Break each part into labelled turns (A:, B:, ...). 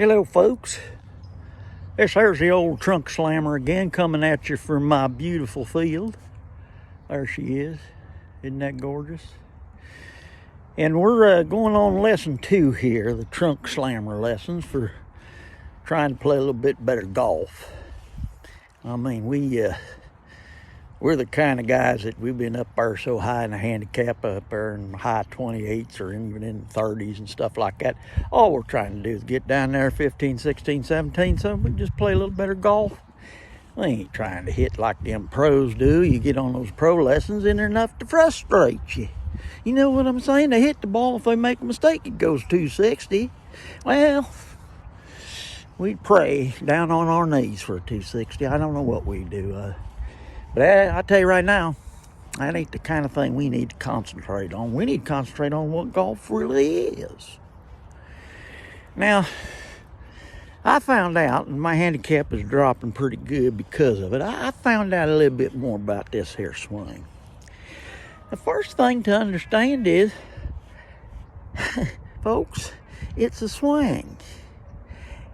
A: Hello folks, there's the old trunk slammer again coming at you from my beautiful field. There she is, isn't that gorgeous? And we're going on lesson 2 here, the trunk slammer lessons for trying to play a little bit better golf. I mean, we're the kind of guys that we've been up there so high in the handicap, up there in the high 28s or even in the 30s and stuff like that. All we're trying to do is get down there 15, 16, 17, so we can just play a little better golf. We ain't trying to hit like them pros do. You get on those pro lessons and they're enough to frustrate you. You know what I'm saying? They hit the ball, if they make a mistake, it goes 260. Well, we'd pray down on our knees for a 260. I don't know what we do. But I tell you right now, that ain't the kind of thing we need to concentrate on. We need to concentrate on what golf really is. Now, I found out, and my handicap is dropping pretty good because of it, I found out a little bit more about this here swing. The first thing to understand is, folks, it's a swing.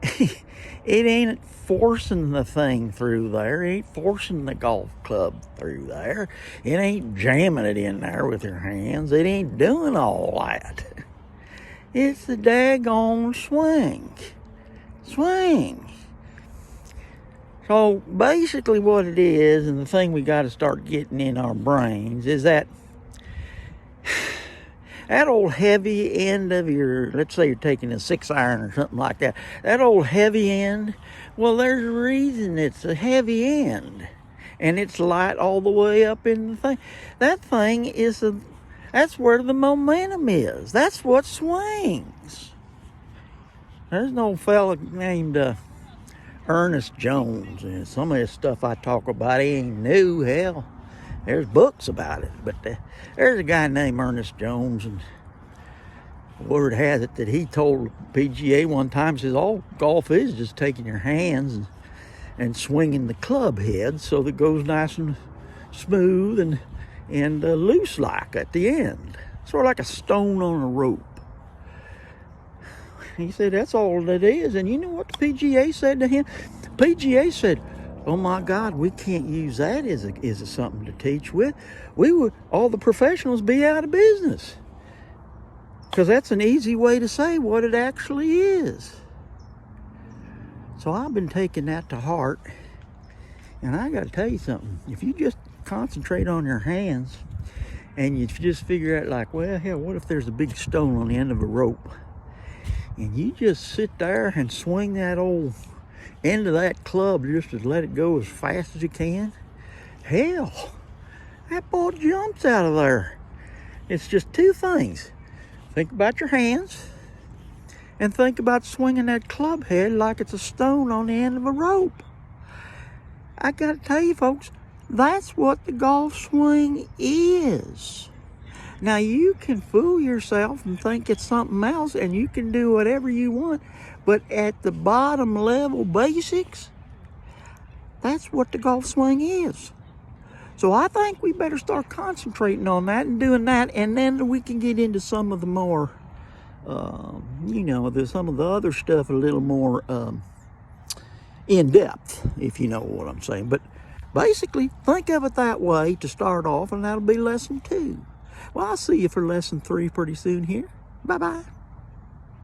A: It ain't forcing the thing through there. It ain't forcing the golf club through there. It ain't jamming it in there with your hands. It ain't doing all that. It's the daggone swing. Swing. So basically what it is, and the thing we got to start getting in our brains, is that old heavy end of your, let's say you're taking a 6-iron or something like that, that old heavy end, well, there's a reason it's a heavy end. And it's light all the way up in the thing. That thing is that's where the momentum is. That's what swings. There's no fella named Ernest Jones, and some of this stuff I talk about, he ain't new. Hell, there's books about it, but there's a guy named Ernest Jones, and word has it that he told PGA one time, says all golf is just taking your hands and swinging the club head so that it goes nice and smooth and loose like at the end, sort of like a stone on a rope. He said that's all it is. And you know what the PGA said to him? PGA said, oh my God, we can't use that as a something to teach with. We would, all the professionals, be out of business. Because that's an easy way to say what it actually is. So I've been taking that to heart. And I got to tell you something. If you just concentrate on your hands and you just figure out like, well, hell, what if there's a big stone on the end of a rope? And you just sit there and swing that old end of that club just to let it go as fast as you can. Hell, that ball jumps out of there. It's just two things. Think about your hands and think about swinging that club head like it's a stone on the end of a rope. I gotta tell you folks, that's what the golf swing is. Now you can fool yourself and think it's something else, and you can do whatever you want, but at the bottom level basics, that's what the golf swing is. So I think we better start concentrating on that and doing that, and then we can get into some of the more, some of the other stuff a little more in depth, if you know what I'm saying. But basically, think of it that way to start off, and that'll be lesson 2. Well, I'll see you for lesson 3 pretty soon here. Bye-bye.